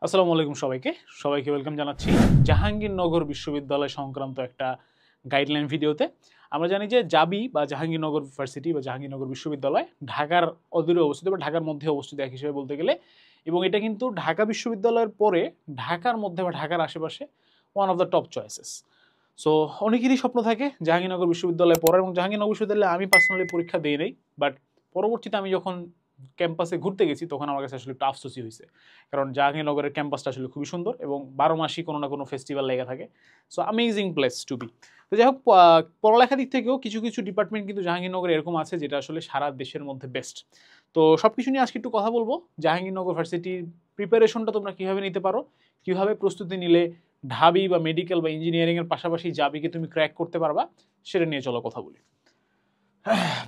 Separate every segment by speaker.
Speaker 1: আসসালামু আলাইকুম সবাইকে ওয়েলকাম জানাচ্ছি জাহাঙ্গীরনগর বিশ্ববিদ্যালয় সংক্রান্ত একটা গাইডলাইন ভিডিওতে। আমরা জানি যে জাবি বা জাহাঙ্গীরনগর ইউনিভার্সিটি বা জাহাঙ্গীরনগর বিশ্ববিদ্যালয় ঢাকার অদূরে অবস্থিত বা ঢাকার মধ্যে অবস্থিত এক হিসেবে বলতে গেলে, এবং এটা কিন্তু ঢাকা বিশ্ববিদ্যালয়ের পরে ঢাকার মধ্যে বা ঢাকার আশেপাশে one of the top choices. So অনেকেরই স্বপ্ন থাকে জাহাঙ্গীরনগর বিশ্ববিদ্যালয়ে পড়ার, এবং জাহাঙ্গীরনগর বিশ্ববিদ্যালয়ে আমি পার্সোনালি পরীক্ষা দিই নাই, বাট পরবর্তীতে আমি যখন ক্যাম্পাসে ঘুরতে গেছি তখন আমার কাছে আসলে একটু আফসোসই হয়েছে, কারণ জাহাঙ্গীরনগরের ক্যাম্পাসটা আসলে খুবই সুন্দর এবং 12 মাসই কোনো না কোনো ফেস্টিভ্যাল লেগে থাকে। So amazing place to be. তো যাই হোক, পড়ালেখার দিক থেকেও কিছু কিছু ডিপার্টমেন্ট কিন্তু জাহাঙ্গীরনগরে এরকম আছে যেটা আসলে সারা দেশের মধ্যে বেস্ট। তো সব কিছু নিয়ে আজকে একটু কথা বলবো। জাহাঙ্গীরনগর ভার্সিটির প্রিপারেশনটা তোমরা কীভাবে নিতে পারো, কীভাবে প্রস্তুতি নিলে ঢাবি বা মেডিকেল বা ইঞ্জিনিয়ারিংয়ের পাশাপাশি জাবিকে তুমি ক্র্যাক করতে পারবা, সেটা নিয়ে চলো কথা বলি।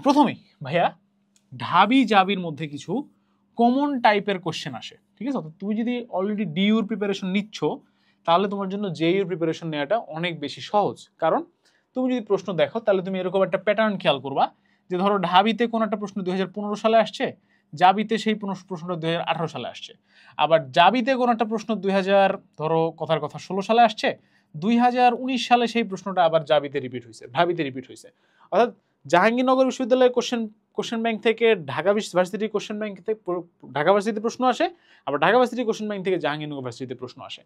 Speaker 1: প্রথমেই ভাইয়া, ঢাবি জাবির মধ্যে কিছু কমন টাইপের কোশ্চেন আসে, ঠিক আছে? তুমি যদি অলরেডি ডিইউর প্রিপারেশন নিচ্ছ তাহলে তোমার জন্য জেইউর প্রিপারেশন নেওয়াটা অনেক বেশি সহজ, কারণ তুমি যদি প্রশ্ন দেখো তাহলে তুমি এরকম একটা প্যাটার্ন খেয়াল করবা যে ধরো ঢাবিতে কোনো একটা প্রশ্ন 2015 সালে আসছে, জাবিতে সেই প্রশ্নটা 2018 সালে আসছে, আবার জাবিতে কোনো একটা প্রশ্ন ধরো কথার কথা 16 সালে আসছে, 2019 সালে সেই প্রশ্নটা আবার ঢাবিতে রিপিট হয়েছে। অর্থাৎ জাহাঙ্গীরনগর বিশ্ববিদ্যালয়ের কোশ্চেন ব্যাংক থেকে ঢাকা ভার্সিটির কোশ্চেন ব্যাংক থেকে ঢাকা ভার্সিটিতে প্রশ্ন আসে, আবার ঢাকা ভার্সিটির কোশ্চেন ব্যাংক থেকে জাহাঙ্গীরনগর ভার্সিটিতে প্রশ্ন আসে।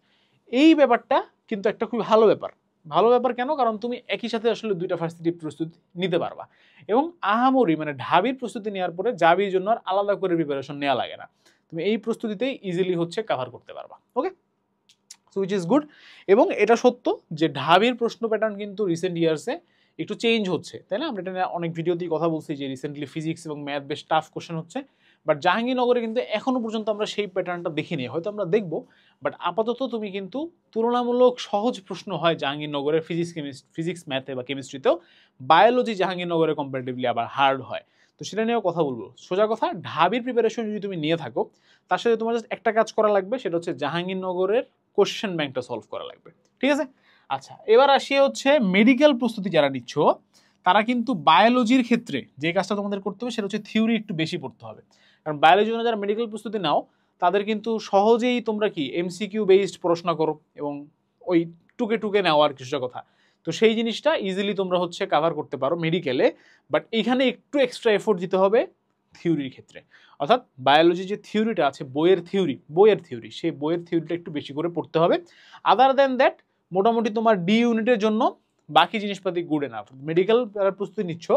Speaker 1: এই ব্যাপারটা কিন্তু একটা খুব ভালো ব্যাপার কেন? কারণ তুমি একই সাথে আসলে দুইটা ভার্সিটির প্রস্তুতি নিতে পারবা, এবং আহামরি মানে ঢাবির প্রস্তুতি নেওয়ার পরে জাবির জন্য আর আলাদা করে প্রিপারেশন নেওয়া লাগে না, তুমি এই প্রস্তুতিতেই ইজিলি হচ্ছে কভার করতে পারবা। ওকে, সো উইচ ইজ গুড। এবং এটা সত্য যে ঢাবির প্রশ্ন প্যাটার্ন কিন্তু রিসেন্ট ইয়ার্সে একটু চেঞ্জ হচ্ছে, তাই না? আমরা এটা নিয়ে অনেক ভিডিওতেই কথা বলছি যে রিসেন্টলি ফিজিক্স এবং ম্যাথ বেশ টাফ কোশ্চেন হচ্ছে, বাট জাহাঙ্গীরনগরে কিন্তু এখনো পর্যন্ত আমরা সেই প্যাটার্নটা দেখিনি, হয়তো আমরা দেখবো, বাট আপাতত তুমি কিন্তু তুলনামূলক সহজ প্রশ্ন হয় জাহাঙ্গীরনগরের ফিজিক্স ম্যাথে বা কেমিস্ট্রিতেও, বায়োলজি জাহাঙ্গীরনগরে কম্পারেটিভলি আবার হার্ড হয়। তো সেটা নিয়েও কথা বলবো। সোজা কথা, ঢাবির প্রিপারেশন যদি তুমি নিয়ে থাকো তার সাথে তোমার জাস্ট একটা কাজ করা লাগবে, সেটা হচ্ছে জাহাঙ্গীরনগরের কোশ্চেন ব্যাংকটা সলভ করা লাগবে, ঠিক আছে? আচ্ছা, এবার আসি হচ্ছে মেডিকেল প্রস্তুতি যারা নিচ্ছ তারা কিন্তু বায়োলজির ক্ষেত্রে যে কাজটা তোমাদের করতে হবে সেটা হচ্ছে থিওরি একটু বেশি পড়তে হবে, কারণ বায়োলজির জন্য যারা মেডিকেল প্রস্তুতি নাও তাদের কিন্তু সহজেই তোমরা কি এমসিকিউ বেসড পড়াশোনা করো এবং ওই টুকে নেওয়ার কিছুটা কথা, তো সেই জিনিসটা ইজিলি তোমরা হচ্ছে কভার করতে পারো মেডিকেলে। বাট এখানে একটু এক্সট্রা এফোর্ট দিতে হবে থিওরির ক্ষেত্রে, অর্থাৎ বায়োলজি যে থিওরিটা আছে বইয়ের থিওরি সেই বইয়ের থিওরিটা একটু বেশি করে পড়তে হবে। আদার দেন দ্যাট মোটামুটি তোমার ডি ইউনিটের জন্য বাকি জিনিসপাতি গুড এনাফ। মেডিকেল যারা প্রস্তুতি নিচ্ছ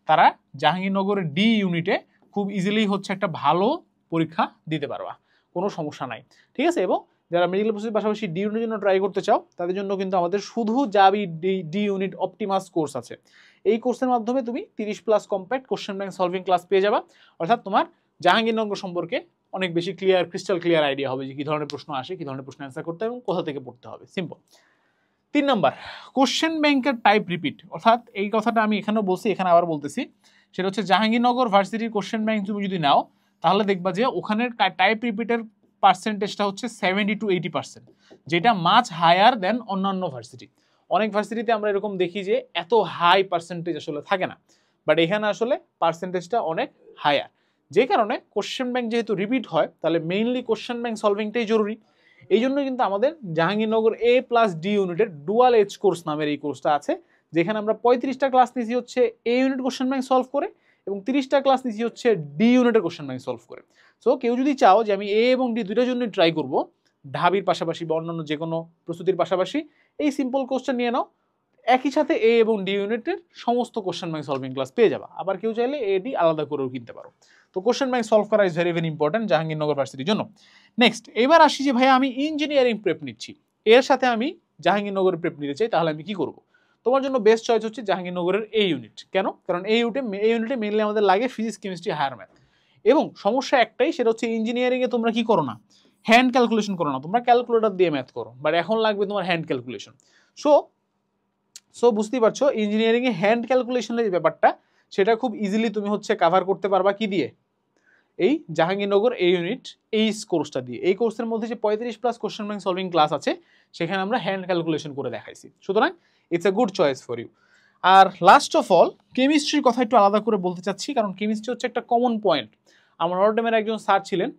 Speaker 1: তারা জাহাঙ্গীরনগরের ডি ইউনিটে খুব ইজিলি হচ্ছে একটা ভালো পরীক্ষা দিতে পারবা, কোনো সমস্যা নাই, ঠিক আছে? এবং যারা মেডিকেল প্রস্তুতির পাশাপাশি ডি ইউনিটের জন্য ট্রাই করতে চাও তাদের জন্য কিন্তু আমাদের শুধু জাবি ডি ইউনিট অপটিমাস কোর্স আছে। এই কোর্সের মাধ্যমে তুমি 30+ compact question bank solving class পেয়ে যাবা, অর্থাৎ তোমার জাহাঙ্গীরনগর সম্পর্কে অনেক বেশি ক্রিস্টাল ক্লিয়ার আইডিয়া হবে যে কী ধরনের প্রশ্ন আসে, কী ধরনের প্রশ্ন অ্যান্সার করতে হবে এবং কোথা থেকে পড়তে হবে। সিম্পল। 3 নাম্বার, কোশ্চেন ব্যাংকের টাইপ রিপিট। অর্থাৎ এই কথাটা আমি এখানেও বলছি, এখানে আবার বলতেছি, সেটা হচ্ছে জাহাঙ্গীরনগর ভার্সিটির কোশ্চেন ব্যাংক তুমি যদি নাও তাহলে দেখবা যে ওখানের টাইপ রিপিটের পার্সেন্টেজটা হচ্ছে 70 to 80%, যেটা মাচ হায়ার দেন অন্যান্য ভার্সিটি। অনেক ভার্সিটিতে আমরা এরকম দেখি যে এত হাই পার্সেন্টেজ আসলে থাকে না, বাট এখানে আসলে পার্সেন্টেজটা অনেক হায়ার, যে কারণে কোশ্চেন ব্যাংক যেহেতু রিপিট হয় তাহলে মেইনলি কোশ্চেন ব্যাংক সলভিংটাই জরুরি। এই জন্য কিন্তু আমাদের জাহাঙ্গীরনগর A+D ইউনিটের ডুয়াল এজ কোর্স নামের এই কোর্সটা আছে, যেখানে আমরা 35টা ক্লাস নিয়েছি হচ্ছে এ ইউনিট কোশ্চেন ব্যাংক সলভ করে এবং 30টা ক্লাস নিয়েছি হচ্ছে ডি ইউনিটের কোশ্চেন ব্যাংক সলভ করে। সো কেউ যদি চাও যে আমি এ এবং ডি দুইটার জন্য ট্রাই করবো ঢাবির পাশাপাশি বা অন্যান্য যে কোনো প্রস্তুতির পাশাপাশি, এই সিম্পল কোর্সটা নিয়ে নাও, একই সাথে এ এবং ডি ইউনিটের সমস্ত কোশ্চেন ব্যাংক সলভিং ক্লাস পেয়ে যাবা। আবার কেউ চাইলে এ ডি আলাদা করেও কিনতে পারো। তো কোশ্চেন ব্যাংক সলভ করা ইজ ভেরি ইম্পর্টেন্ট জাহাঙ্গীরনগর ভার্সিটির জন্য। নেক্সট, এবার আসি যে ভাই আমি ইঞ্জিনিয়ারিং প্রেপ নিচ্ছি, এর সাথে আমি জাহাঙ্গীরনগরের প্রেপ নিতে চাই, তাহলে আমি কি করব? তোমার জন্য বেস্ট চয়েস হচ্ছে জাহাঙ্গীরনগরের এ ইউনিট। কেন? কারণ এই ইউনিটে মেনলি আমাদের লাগে ফিজিক্স কেমিস্ট্রি হায়ার ম্যাথ, এবং সমস্যা একটাই, সেটা হচ্ছে ইঞ্জিনিয়ারিংয়ে তোমরা কি করো না, হ্যান্ড ক্যালকুলেশন করো না, তোমরা ক্যালকুলেটর দিয়ে ম্যাথ করো, বাট এখন লাগবে তোমার হ্যান্ড ক্যালকুলেশন। সো বুঝতেই পারছো ইঞ্জিনিয়ারিংয়ে হ্যান্ড ক্যালকুলেশনের যে ব্যাপারটা সেটা খুব ইজিলি তুমি হচ্ছে কভার করতে পারবা কি দিয়ে? এই জাহাঙ্গীরনগর এ ইউনিট এই কোর্সটা দিয়ে। এই কোর্সের মধ্যে যে 35+ কোশ্চেন ব্যাংক সলভিং ক্লাস আছে সেখানে আমরা হ্যান্ড ক্যালকুলেশন করে দেখাইছি, সুতরাং it's a good choice for you. আর লাস্ট অফ অল কেমিস্ট্রির কথা একটু আলাদা করে বলতে চাচ্ছি, কারণ কেমিস্ট্রি হচ্ছে একটা কমন পয়েন্ট। আমার অর্ডেমের একজন স্যার ছিলেন,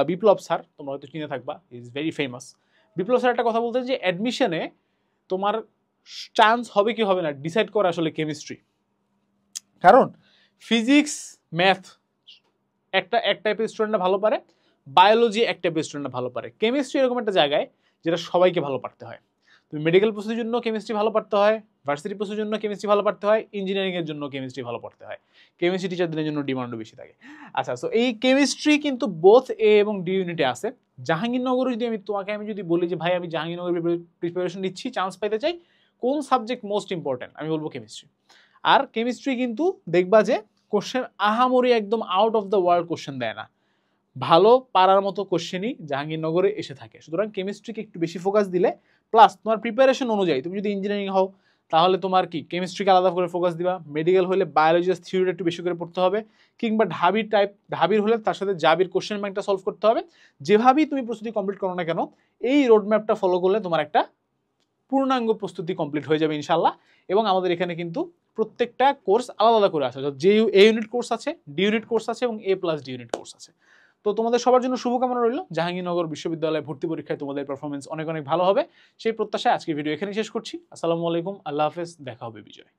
Speaker 1: বিপ্লব স্যার, তোমরা হয়তো চিনে থাকবা, is very famous. Biplab sir একটা কথা বলতেন যে অ্যাডমিশনে তোমার চান্স হবে কি হবে না ডিসাইড করে আসলে কেমিস্ট্রি। কারণ ফিজিক্স, ম্যাথ এক টাইপের স্টুডেন্টরা ভালো পারে, বায়োলজি এক টাইপের স্টুডেন্টরা ভালো পারে, কেমিস্ট্রি এরকম একটা জায়গায় যেটা সবাইকে ভালো পারতে হয়। তুমি মেডিকেল প্রস্তুতির জন্য কেমিস্ট্রি ভালো পারতে হয়, ভার্সিটি প্রস্তুতির জন্য কেমিস্ট্রি ভালো পারতে হয়, ইঞ্জিনিয়ারিংয়ের জন্য কেমিস্ট্রি ভালো পড়তে হয়। কেমিস্ট্রি টিচারদের জন্য ডিমান্ডও বেশি থাকে। আচ্ছা, সো এই কেমিস্ট্রি কিন্তু বোথ এ এবং ডি ইউনিটে আছে। জাহাঙ্গীরনগরে যদি আমি যদি বলি যে ভাই আমি জাহাঙ্গীরনগর প্রিপারেশন নিচ্ছি, চান্স পাইতে চাই, কোন সাবজেক্ট মোস্ট ইম্পর্টেন্ট, আমি বলবো কেমিস্ট্রি। আর কেমিস্ট্রি কিন্তু দেখবা যে কোশ্চেন আহামরি একদম out of the world question দেয় না, ভালো পারার মতো কোশ্চেনই জাহাঙ্গীরনগরে এসে থাকে। সুতরাং কেমিস্ট্রিকে একটু বেশি ফোকাস দিলে, প্লাস তোমার প্রিপারেশন অনুযায়ী, তুমি যদি ইঞ্জিনিয়ারিং হও তাহলে তোমার কি কেমিস্ট্রিকে আলাদা করে ফোকাস দিবা, মেডিকেল হলে বায়োলজি থিওরিটা একটু বেশি করে পড়তে হবে, কিংবা ঢাবির হলে তার সাথে জাবির কোশ্চেন ব্যাংকটা সলভ করতে হবে। যেভাবেই তুমি প্রস্তুতি কমপ্লিট করো না কেন, এই রোডম্যাপটা ফলো করলে তোমার একটা পূর্ণাঙ্গ প্রস্তুতি কমপ্লিট হয়ে যাবে ইনশাল্লাহ। এবং আমাদের এখানে কিন্তু প্রত্যেকটা কোর্স আলাদা আলাদা করে আসে, যে এ ইউনিট কোর্স আছে, ডি ইউনিট কোর্স আছে এবং A+D ইউনিট কোর্স আছে। তো তোমাদের সবার জন্য শুভকামনা রইল, জাহাঙ্গীরনগর বিশ্ববিদ্যালয়ে ভর্তি পরীক্ষায় তোমাদের পারফরমেন্স অনেক অনেক ভালো হবে সেই প্রত্যাশায় আজকে ভিডিও এখানেই শেষ করছি। আসসালামু আলাইকুম, আল্লাহ হাফেজ, দেখা হবে বিজয়।